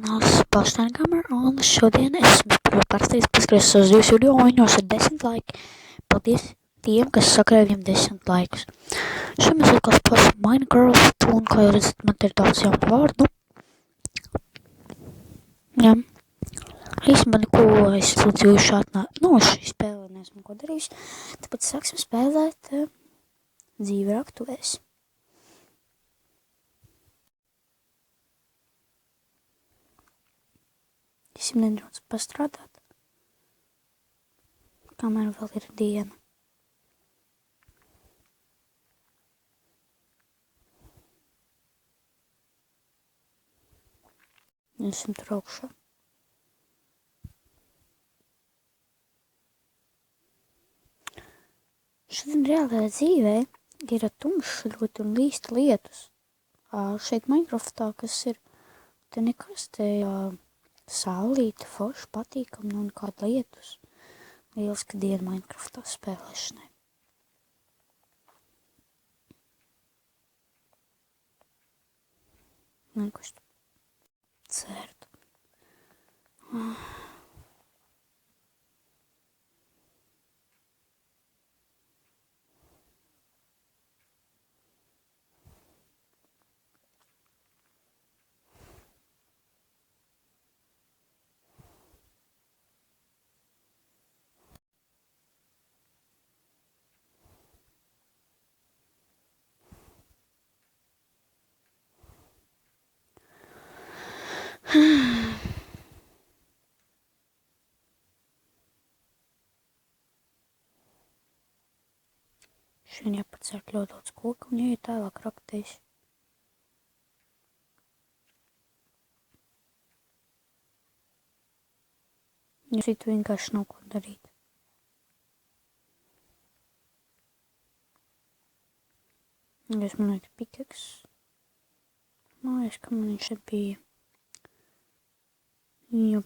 kanāls Balstānkamera, un šodien es parasti paskatos uz jūsu video, un viņos ir 10 laiki. Paldies tiem, kas sakrāja viņam 10 laikus. Šodien mēs atkal spēlēsim Minecraft, un kā jau redzat, man te ir daudz jaunu vārdu. Jā. Īstenībā neko es līdz šādi šī spēlē neesmu ko darījis, tāpēc sāksim spēlēt dzīve raktuvēs. Visim nedaudz pastrādāt, kamēr vēl ir diena. Esam tur augšā. Šodien reālajā dzīvē ir tumšs ļoti un līst lietus. Šeit Minecraftā, kas ir, te nekas te saulīte, forši, patīkam, un kāda lietus. Lieliska diena Minecraftā spēlēšanai. Nekus certu. Šodien jāpacērt ļoti daudz koku un jāiet tālāk raktīs. Jo citu vienkārši nav ko darīt. Es manāju, ka pikeks. Mājas, ka man viņš šeit bija. Jup.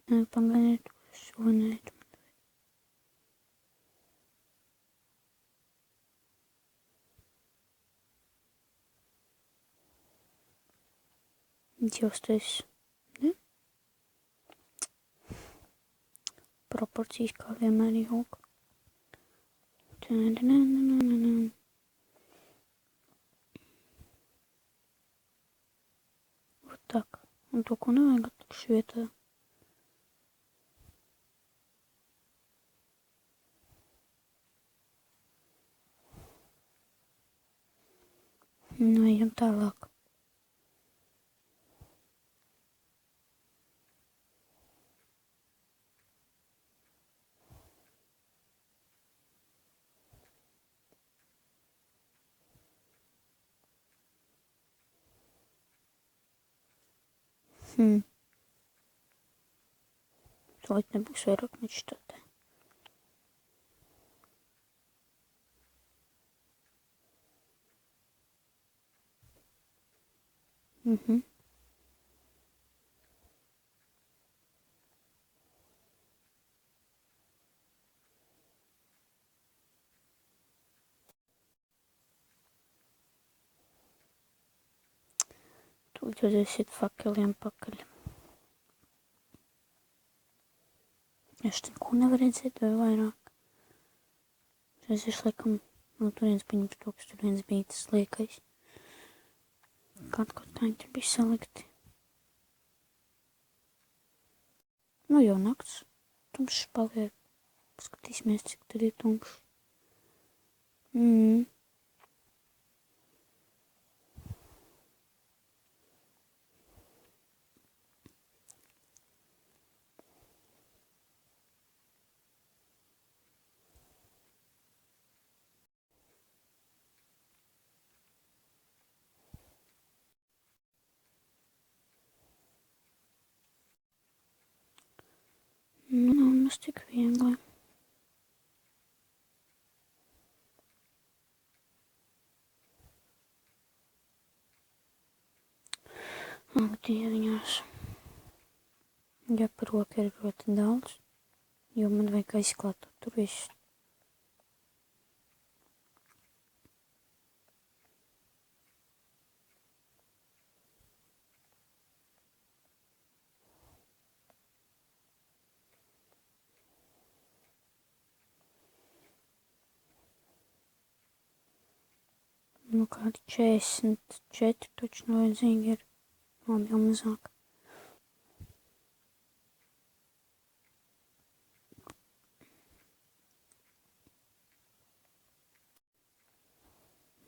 Pagaidiet, šo neiet. Jūs ne? Proporcijas kā vienmēr jūg. Вот так. Un to, ko nevajag atlikšu vietā. Nu, ejam tālāk. Tūlīt nebūs vairāk meķštatē. Tūlīt redzēsiet fakeliem pakaļ. Es neko nevar redzēt vai vairāk. Es laikam no turienes paņemšu to, kas turienes bija tas liekais. Kaut ko tā tur bija salikti. Nu jau nakts. Tumšs paliek. Skatīsimies, cik tad ir tumšs. Nav mums tik viegli. Ak, dieviņās. Ja par roku ir ļoti daudz, jo man vajag aizklāt tur visu. Nu, kādi 44 taču vajadzīgi ir. Labi, jau mazāk.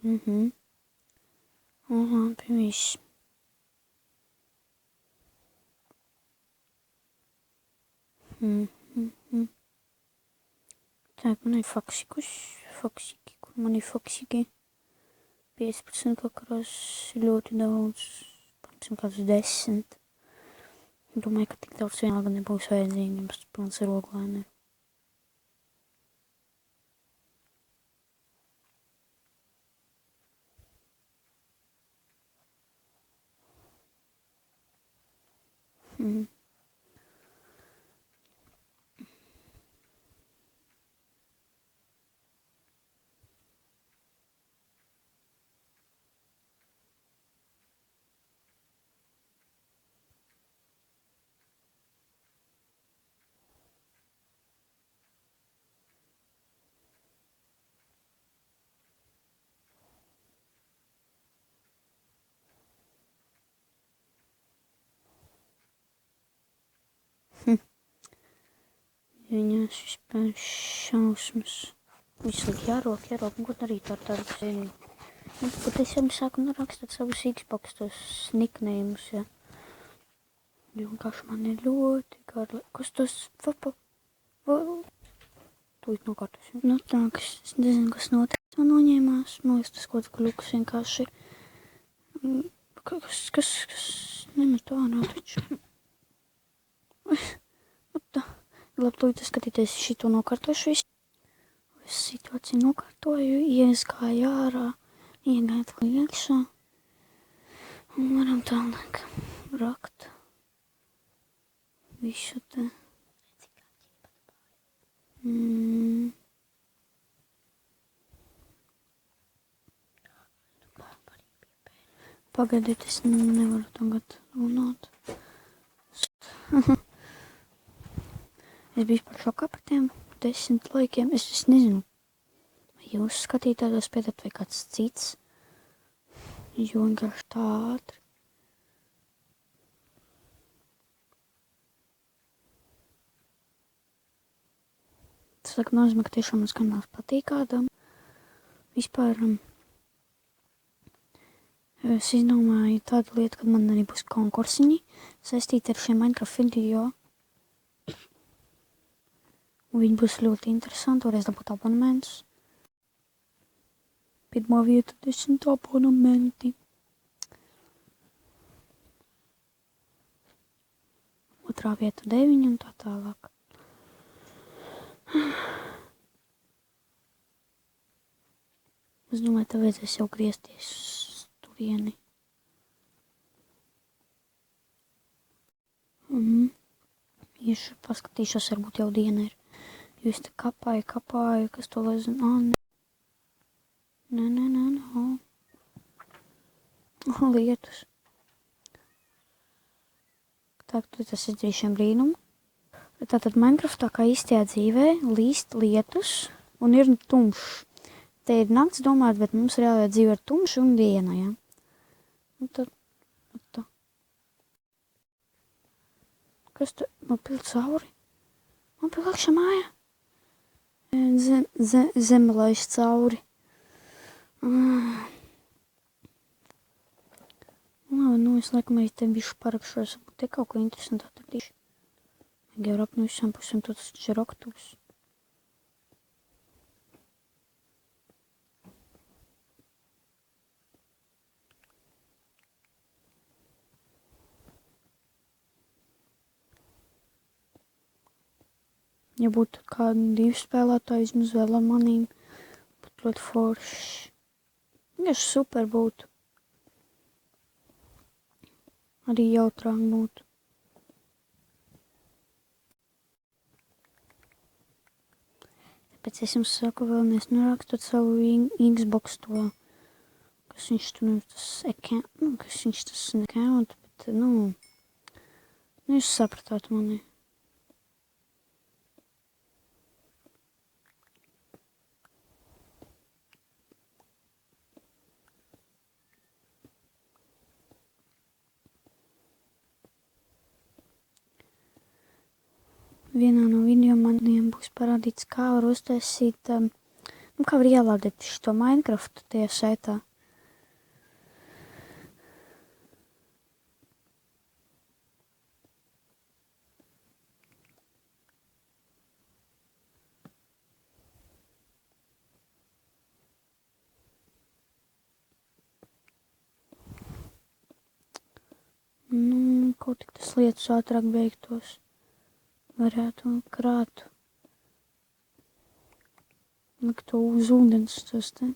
Labi, viss. Tā, man ir foksiki, kur man ir foksiki. 15 vakaros ļoti daudz, pēc kāds 10. Domāju, ka tik daudz vienalga nebūs vajadzīgi, jums pilns ar oglēniem. Viņas vispār šausmas. Visu laik jārok, un ko darīt ar tādu sēņu. Bet es jau sāku rakstīt savus Xbox tos nicknames, ja. Jo vienkārši man ir ļoti garli. Kas tas? Tūlīt nokārtosim. Nu tā, ka es nezinu, kas notiek. Man noņēmās. Man liekas, tas kaut kāds kļuks vienkārši. Kas nemet to ārā taču. Labi, tūlīt skatīties šito nokārtošu visu. Visu situāciju nokārtoju, ieskāju ārā, iegāju iekšā. Un varam tālāk rakt visu te. Pagaidiet, es nevaru tagad runāt. Es biju par šokā par tiem 10 laikiem. Es nezinu, vai jūs skatītājos pēdat vai kāds cits. Jo vienkārši tā ātri. Tas nozīmē, ka tiešām mums kanāls patīk kādam. Vispār es izdomāju tādu lietu, kad man arī būs konkursiņi saistīti ar šiem Minecraft video. Un viņi būs ļoti interesanti, varēs dabūt abonementus. Pirmā vieta 10 abonementi. Otrā vieta 9 un tā tālāk. Es domāju, tev vajadzēs jau griezties uz turieni. Iešu paskatīšos, varbūt jau diena ir. Jo es te kapāju, kas to lai zina. Nē. Lietus. Tā, tas izdarīju šiem brīnumu. Tātad Minecraftā kā īstajā dzīvē līst lietus un ir tumšs. Te ir nakts domāt, bet mums reālajā dzīvē ir tumšs un diena, ja? Un tad, tā. Kas te? Man pil cauri? Man pil lakša māja? Zemelaiš cauri. Nu, es laikam arī te bišu parakšos, te kaut ko interesantu atradīšu. Jau rap no visām pusēm, tas ir roktuvs. Ja būtu kādi 2 spēlētāji, vismaz vēl ar manīm, būtu ļoti forši. Vienkārši super būtu. arī jautrāk būtu. Tāpēc es jums saku, vēlmies nerakstot savu Xbox to, kas viņš tur, kas viņš tas account, bet, jūs sapratāt mani. Vienā no video maniem būs parādīts, kā var uztaisīt, kā var ielādēt šo Minecraftu tajā saitā. Kaut tik tas lietas ātrāk beigtos. Varētu krāt. Likt to uz ūdens tos te.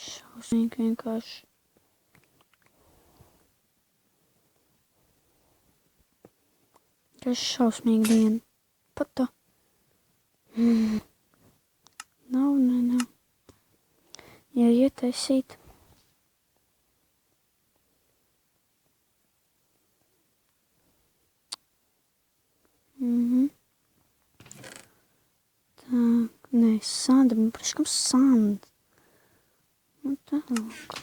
Šausmīgi vienkārši. Tas šausmīgi diena. Pat tā. Nav. Ja ietaisīt. Tā, nē, sanda, priekam sanda. Tā lūk.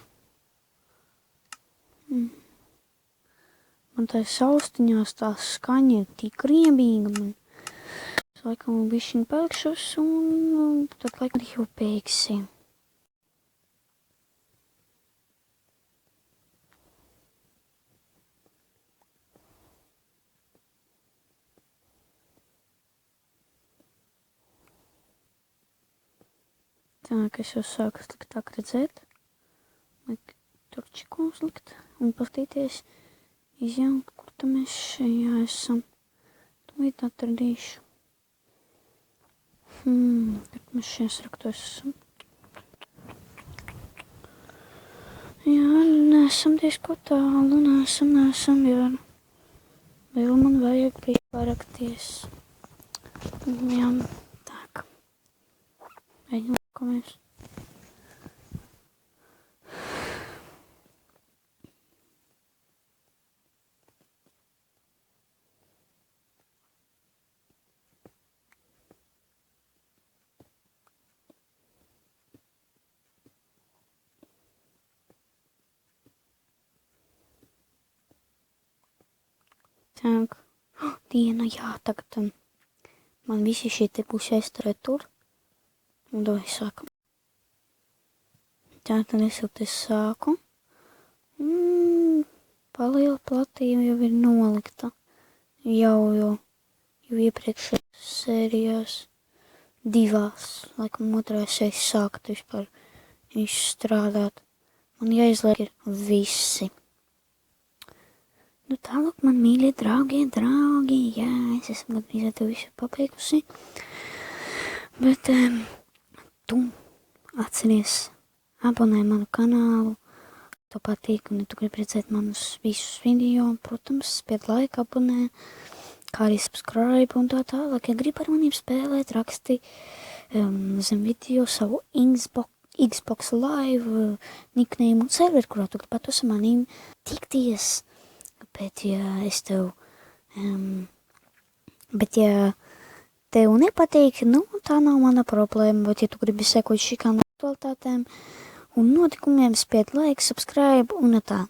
Man tā austiņās tā skaņa ir tik riebīga, man es laikam bišķiņ palikšos un tad laikam jau beigsim. Tā, ka es jau sāku sliktāk redzēt, liek turčiku uzlikt un pastīties. Izjaukt, kur tā mēs šajā esam. Tūlīt atradīšu. Kad mēs šajās raktos esam. Jā, nesam diezko tālu, nesam, jā. Vēl man vajag bija parakties. Jā, tā. Ejam, ko mēs. Tā, diena, jā, tagad man visi šie te būs jāizturē tur. Un to es sāku. Tā, tad es jau te sāku. Paliela platība jau ir nolikta. Jau iepriekšējās sērijās divās, laikam otrās es sāktu vispār izstrādāt. Man jāizliek ir visi. Tālāk man mīļie draugi, jā, es esmu gandrīz to visu pabeigusi. Bet tu atceries, abonē manu kanālu, to patīk, un ja tu gribi redzēt manus visus video, protams, spied laiku abonē, kā arī subscribe un tā tālāk. Ja gribi ar maniem spēlēt, raksti zem video savu Xbox Live nickname un serveri, kurā tu gribētu ar maniem tikties. Bet ja es tev, tev nepatīk, tā nav mana problēma, bet ja tu gribi sekot šī kanāla aktualitātēm un notikumiem, spied like, subscribe un tā.